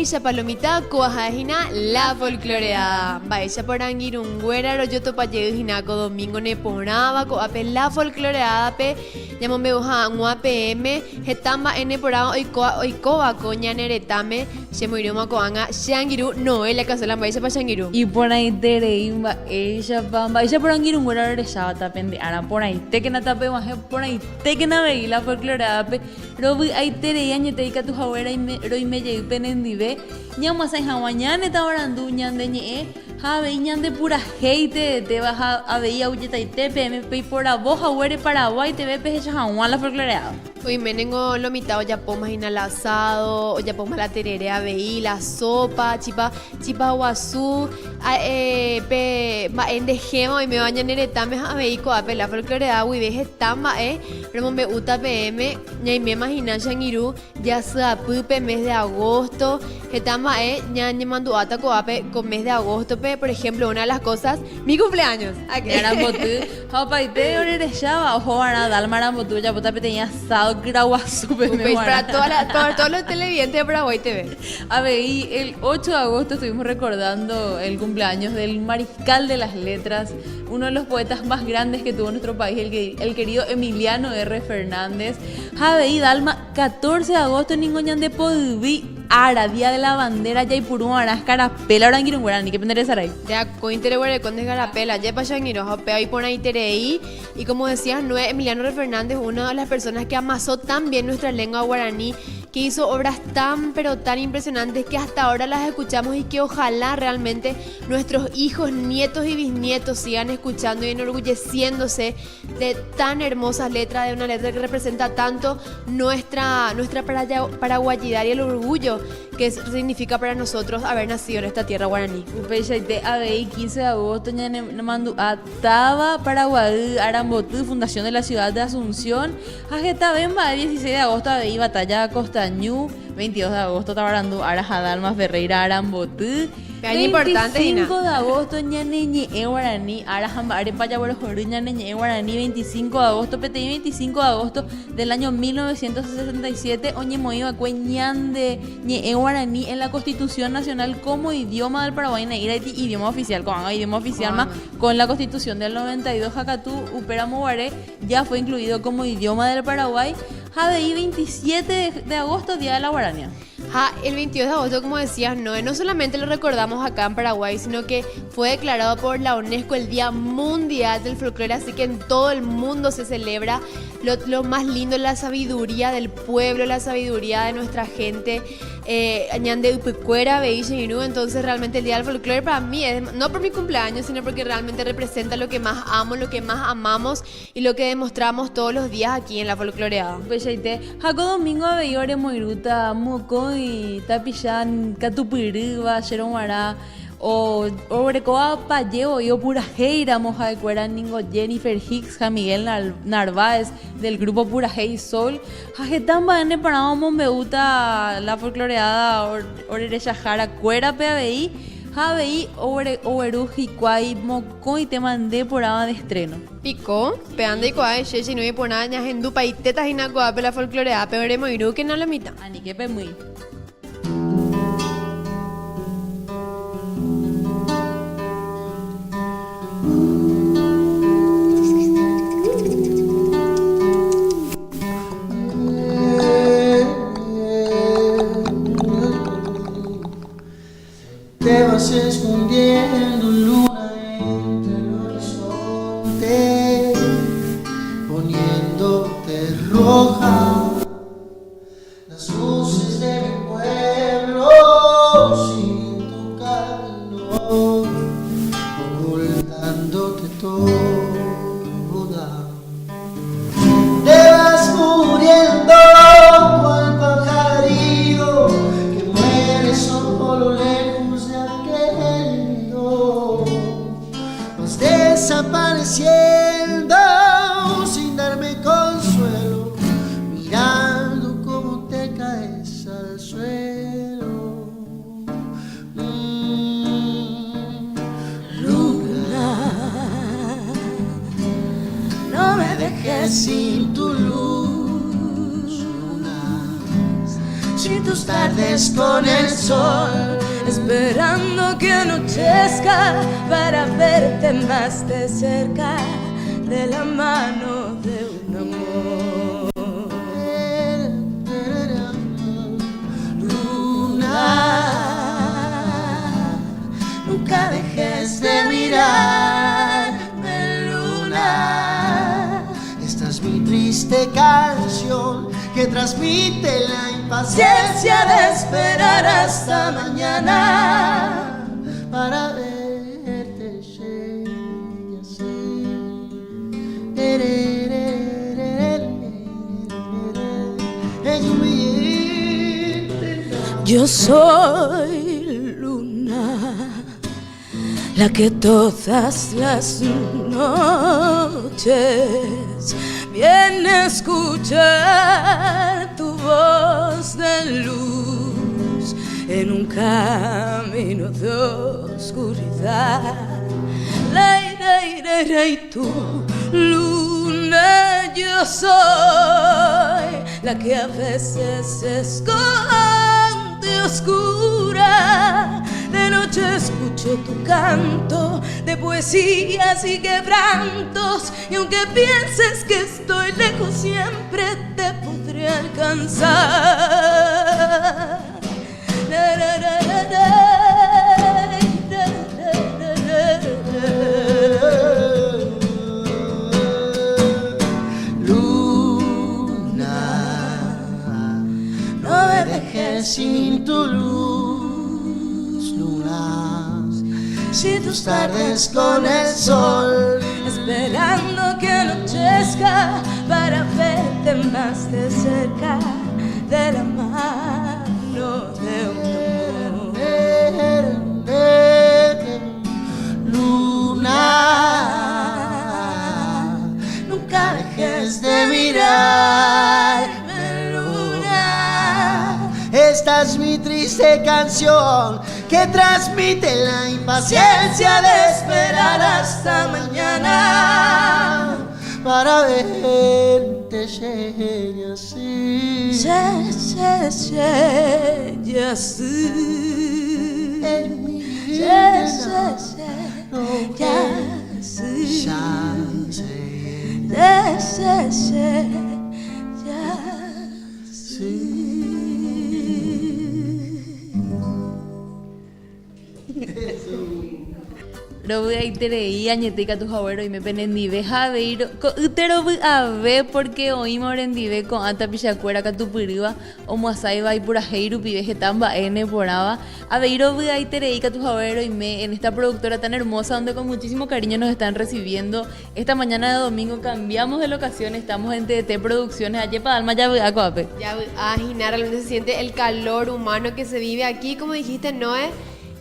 Baisha palomita kuajajina la folcloreada. Baisha porangir un güeraro yo topayejina ko domingo ne poraba ko ape la folcloreada pe llamome uja un APM hetamba ene poraba oikoa ko ñaneretame shemoiruma ko anga shangiru no ela kasala baisha pa shangiru. Y por ahí tereimba ella pamba ella porangir un güeraro de shabata pende ara por ahí te que na tape maje por ahí te que na veí la folcloreada pe robi ahí tereia ñeteika tu jawera y me llegué penendive ñama sai hawañane tabarandu ñande ñe habe ñande pura hate te vas a veía uyeta y TPM pe por a vos jawere Paraguay te ve peje hawan la folcloreada. Hoy menengo lo mitad o ya pomas en el asado o ya pomas la tererea veí la sopa chipa guazú pe ma en de gema y me baña neretame a veí ko ape la folcloreada uy veje tama pero me uta PM ñai me imagina shangiru ya sa pupe mes de agosto hetama ña mandu ata ko ape con mes de agosto pe por ejemplo una de las cosas mi cumpleaños aquí era botu hapa ite ore de shaba ojo ara dalmara botu ya bota pe tenía asado graguazú pe para todos los televidentes de Paraguay TV. A ver, y el 8 de agosto estuvimos recordando el cumpleaños del Mariscal de las Letras, uno de los poetas más grandes que tuvo nuestro país, el querido Emiliano R. Fernández. Javeí Dalma, 14 de agosto en Ningoñán de Podubí, Ara, Día de la Bandera, Yaipurú, Aras, Carapela, ahora en Guirungurani, ¿qué penderes ahí? Ya, cointere con Carapela, ya para Shangiro, ahí por ahí tereí, y como decías, no es Emiliano R. Fernández, una de las personas que amasó tan bien nuestra lengua guaraní, que hizo obras tan pero tan impresionantes que hasta ahora las escuchamos y que ojalá realmente nuestros hijos, nietos y bisnietos sigan escuchando y enorgulleciéndose de tan hermosas letras, de una letra que representa tanto nuestra paraguayidad y el orgullo que significa para nosotros haber nacido en esta tierra guaraní. Upeichaite ABI 15 de agosto mandu Ataba Paraguay Arambotu Fundación de la Ciudad de Asunción Ajetabemba 16 de agosto ABI Batalla Costañú 22 de agosto Tabarandú Arajadalmas Ferreira Arambotu 25 de agosto Ñaneñe Guaraní Arajamba Arepaya Borojorú Ñaneñe Guaraní 25 de agosto PTI 25 de agosto del año 1967 Oñemoiba Cueñande Ñe Guaraní en la Constitución Nacional como idioma del Paraguay Nairaiti idioma oficial más con la Constitución del 92 Jacatú Upera Mobaré ya fue incluido como idioma del Paraguay. JDI 27 de agosto Día de la Guarania. El 22 de agosto, como decías, no solamente lo recordamos acá en Paraguay, sino que fue declarado por la UNESCO el Día Mundial del Folclore, así que en todo el mundo se celebra lo más lindo, la sabiduría del pueblo, la sabiduría de nuestra gente, Ñande Upecuera, Beisheniru. Entonces realmente el Día del Folclore para mí es, no por mi cumpleaños, sino porque realmente representa lo que más amo, lo que más amamos y lo que demostramos todos los días aquí en la folcloreada. Jaco domingo a Beyore Moiruta, Moco y Tapillán, Catupiriba, Xeromara, o Obrecoa Palleo y Purajeira, Moja de Cuera, Ningo Jennifer Hicks, Miguel Narváez del grupo Purajei Sol, Jajetamba en Paramo Mombeuta, la folcloreada Orerecha Jara Cuera PABI, Javeí Oberu Jicuay Moco y te mandé por de estreno. Pico, peande y coa, cheche no hay por nada, ya en dupa y tetas y na coa, la folcloreada, pero eremo iru que no la mitad. Ani que pe muy. Te vas escondiendo luna entre el horizonte, poniéndote roja las luces de mi pueblo sin tu calor, ocultándote toda. Te vas muriendo cual pajarillo que muere solo lejos de aquel nido, vas desapareciendo sin darme consuelo, mirando cómo te caes al suelo. Luna, no me dejes sin tu luz, luna, sin tus tardes tardes con el sol, esperando que anochezca para verte más de cerca, de la mano de un amor. Luna, nunca dejes de mirarme, luna. Esta es mi triste canción que transmite la impaciencia de esperar hasta mañana para verte llegar así. Yo soy luna, la que todas las noches viene a escuchar tu voz de luz en un camino de oscuridad. Y tú, luna, yo soy la que a veces se esconde oscura. De noche escucho tu canto de poesías y quebrantos, y aunque pienses que estoy lejos, siempre te podré alcanzar. No me dejes sin tu luz, luna. Si tus tardes con el sol, esperando que anochezca para verte más de cerca, de la mano de un amor. Luna, nunca dejes de mirarme, luna. Esta es mi triste canción que transmite la impaciencia de esperar hasta mañana para verte llegar así. Ya sí. Ya Robu aiterei añetica tu jawero y me penendive javeiro ko uterobu ave porque oímos rendive con ata pichacuera catupiriva o muasaiba y purajeiru pibe getamba n poraba aveiro bu aiterei tu jawero y me en esta productora tan hermosa donde con muchísimo cariño nos están recibiendo. Esta mañana de domingo cambiamos de locación, estamos en TT Producciones allá para Alma ya a coape. Ya imaginar, realmente se siente el calor humano que se vive aquí, como dijiste, Noé.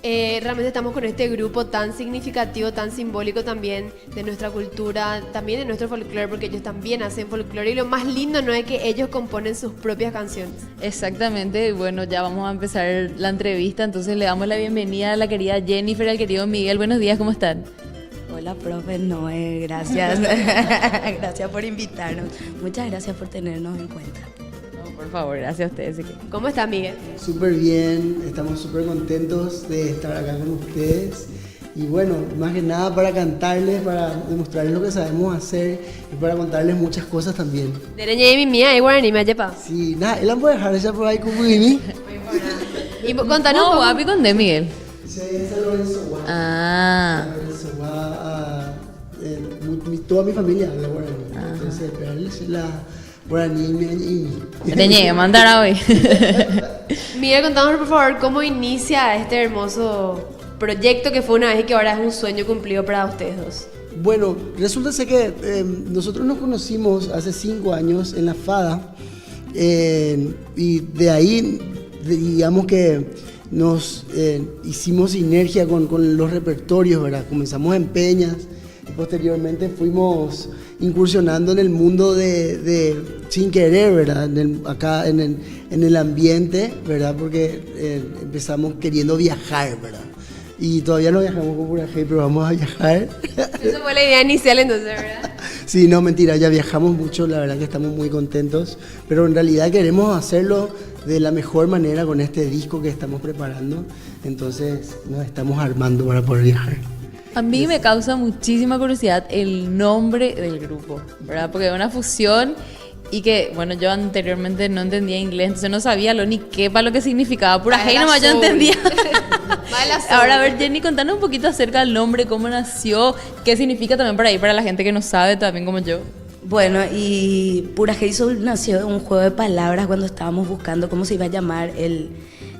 Realmente estamos con este grupo tan significativo, tan simbólico también de nuestra cultura, también de nuestro folclore, porque ellos también hacen folclore y lo más lindo no es que ellos componen sus propias canciones. Exactamente, bueno, ya vamos a empezar la entrevista, entonces le damos la bienvenida a la querida Jennifer, al querido Miguel. Buenos días, ¿cómo están? Hola, profe Noé, gracias. Gracias por invitarnos. Muchas gracias por tenernos en cuenta. Por favor, gracias a ustedes. ¿Cómo está, Miguel? Súper bien, estamos súper contentos de estar acá con ustedes. Y bueno, más que nada para cantarles, para demostrarles lo que sabemos hacer y para contarles muchas cosas también. Dereñe mi mía, igual ni me lleva. Sí, nada, él la puede dejar ella por ahí como mí. Y contanos un No, poco. guapi con de Miguel. Sí, esa Lorenzo Guá. Ah. Lorenzo Guá, toda mi familia habla guaraní. Entonces, esperarles la guaraní y Reñé, mandar hoy. Miguel, contanos por favor cómo inicia este hermoso proyecto que fue una vez y que ahora es un sueño cumplido para ustedes dos. Bueno, resulta ser que nosotros nos conocimos hace 5 años en la FADA y de ahí, digamos que nos hicimos sinergia con los repertorios, ¿verdad? Comenzamos en peñas y posteriormente fuimos incursionando en el mundo sin querer, ¿verdad? Acá en el ambiente, ¿verdad? Porque empezamos queriendo viajar, ¿verdad? Y todavía no viajamos con Purajey, pero vamos a viajar. Esa fue la idea inicial entonces, ¿verdad? Sí, no, mentira, ya viajamos mucho, la verdad que estamos muy contentos, pero en realidad queremos hacerlo de la mejor manera con este disco que estamos preparando, entonces nos estamos armando para poder viajar. A mí me causa muchísima curiosidad el nombre del grupo, ¿verdad? Porque es una fusión y que, bueno, yo anteriormente no entendía inglés, entonces no sabía ni qué para lo que significaba. Pura hey nomás yo entendía. Ahora, a ver, Jenny, contanos un poquito acerca del nombre, cómo nació, qué significa también para ahí, para la gente que no sabe, también como yo. Bueno, y Pura Hey Soul nació de un juego de palabras cuando estábamos buscando cómo se iba a llamar el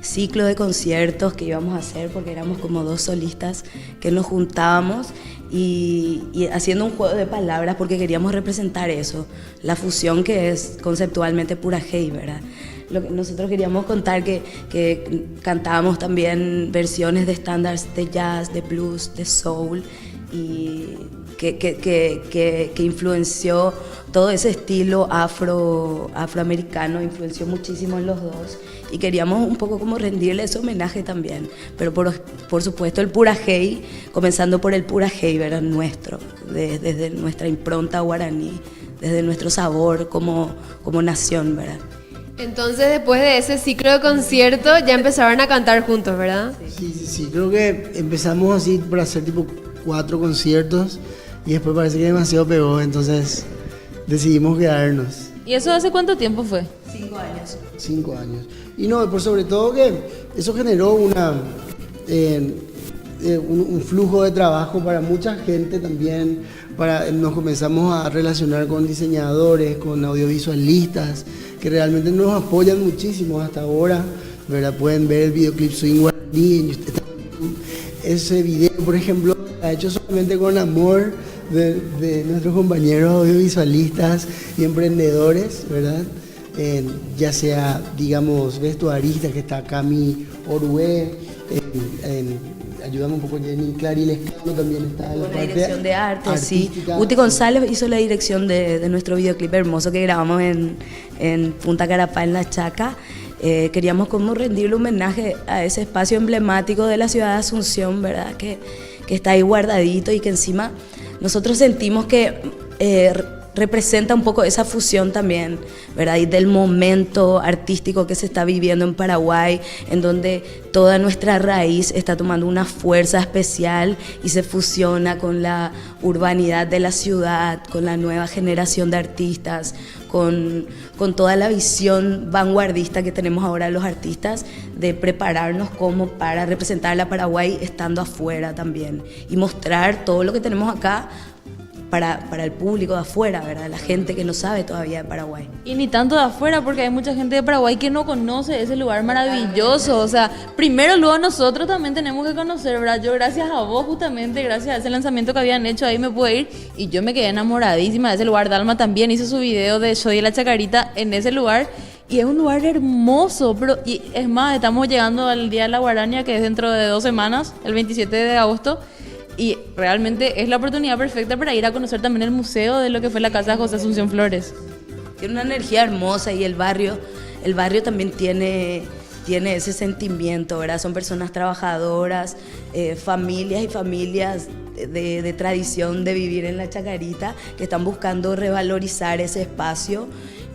ciclo de conciertos que íbamos a hacer, porque éramos como 2 solistas que nos juntábamos y haciendo un juego de palabras porque queríamos representar eso, la fusión que es conceptualmente Pura Hey, ¿verdad? Lo que nosotros queríamos contar que cantábamos también versiones de estándares de jazz, de blues, de soul, y que influenció todo ese estilo afroamericano, influenció muchísimo en los dos, y queríamos un poco como rendirle ese homenaje también, pero por supuesto el Pura Hey, comenzando por el Pura Hey, ¿verdad? Nuestro, desde nuestra impronta guaraní, desde nuestro sabor como nación, ¿verdad? Entonces, después de ese ciclo de conciertos, ya empezaron a cantar juntos, ¿verdad? Sí, creo que empezamos así por hacer tipo 4 conciertos y después parece que demasiado pegó, entonces decidimos quedarnos. ¿Y eso hace cuánto tiempo fue? 5 años. 5 años. Y no, por sobre todo que eso generó un flujo de trabajo para mucha gente también. Nos comenzamos a relacionar con diseñadores, con audiovisualistas, que realmente nos apoyan muchísimo hasta ahora, ¿verdad? Pueden ver el videoclip Swing Guaraní en YouTube. Ese video, por ejemplo, está hecho solamente con amor de nuestros compañeros audiovisualistas y emprendedores, ¿verdad? Ya sea, digamos, vestuaristas, que está Cami Orué, ayudamos un poco Jenny Clary Lescano también está en la dirección de arte, sí. Uti González hizo la dirección de nuestro videoclip hermoso que grabamos en Punta Carapá, en La Chaca. Queríamos como rendirle homenaje a ese espacio emblemático de la ciudad de Asunción, ¿verdad? Que está ahí guardadito y que encima nosotros sentimos que representa un poco esa fusión también, ¿verdad? Y del momento artístico que se está viviendo en Paraguay, en donde toda nuestra raíz está tomando una fuerza especial y se fusiona con la urbanidad de la ciudad, con la nueva generación de artistas, con toda la visión vanguardista que tenemos ahora los artistas de prepararnos como para representar a Paraguay estando afuera también y mostrar todo lo que tenemos acá para el público de afuera, ¿verdad? La gente que no sabe todavía de Paraguay. Y ni tanto de afuera, porque hay mucha gente de Paraguay que no conoce ese lugar maravilloso. O sea, primero luego nosotros también tenemos que conocer, ¿verdad? Yo gracias a vos justamente, gracias a ese lanzamiento que habían hecho, ahí me pude ir y yo me quedé enamoradísima de ese lugar. Dalma también hizo su video de Soy de la Chacarita en ese lugar. Y es un lugar hermoso, pero y es más, estamos llegando al Día de la Guarania, que es dentro de 2 semanas, el 27 de agosto. Y realmente es la oportunidad perfecta para ir a conocer también el museo de lo que fue la casa de José Asunción Flores. Tiene una energía hermosa y el barrio también tiene ese sentimiento, ¿verdad? Son personas trabajadoras, familias y familias de tradición de vivir en la Chacarita que están buscando revalorizar ese espacio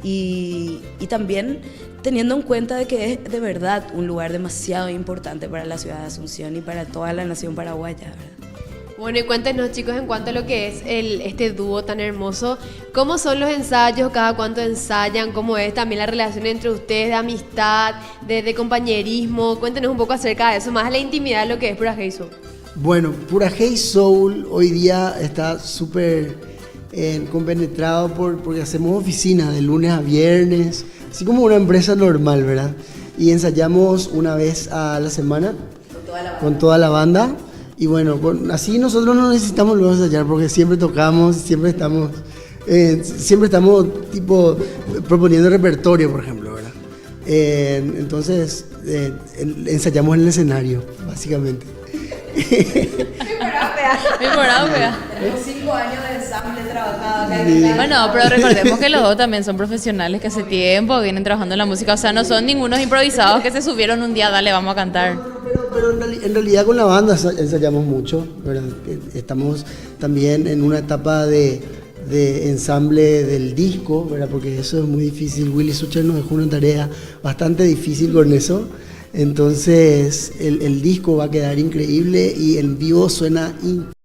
y también teniendo en cuenta de que es de verdad un lugar demasiado importante para la ciudad de Asunción y para toda la nación paraguaya, ¿verdad? Bueno, y cuéntenos, chicos, en cuanto a lo que es este dúo tan hermoso, ¿cómo son los ensayos? ¿Cada cuánto ensayan? ¿Cómo es también la relación entre ustedes de amistad, de compañerismo? Cuéntenos un poco acerca de eso, más la intimidad de lo que es Pura Hey Soul. Bueno, Pura Hey Soul hoy día está súper compenetrado porque hacemos oficina de lunes a viernes, así como una empresa normal, ¿verdad? Y ensayamos una vez a la semana con toda la banda. Y bueno, así nosotros no necesitamos luego ensayar porque siempre tocamos, siempre estamos tipo proponiendo repertorio, por ejemplo, ¿verdad? Entonces ensayamos en el escenario, básicamente. Memorado, 5 años de ensamble trabajado. Sí. Bueno, pero recordemos que los dos también son profesionales que hace tiempo vienen trabajando en la música. O sea, no son ningunos improvisados que se subieron un día, dale, vamos a cantar. Pero en realidad con la banda ensayamos mucho, ¿verdad? Estamos también en una etapa de de ensamble del disco, ¿verdad? Porque eso es muy difícil. Willy Sucher nos dejó una tarea bastante difícil con eso. Entonces el disco va a quedar increíble y en vivo suena increíble.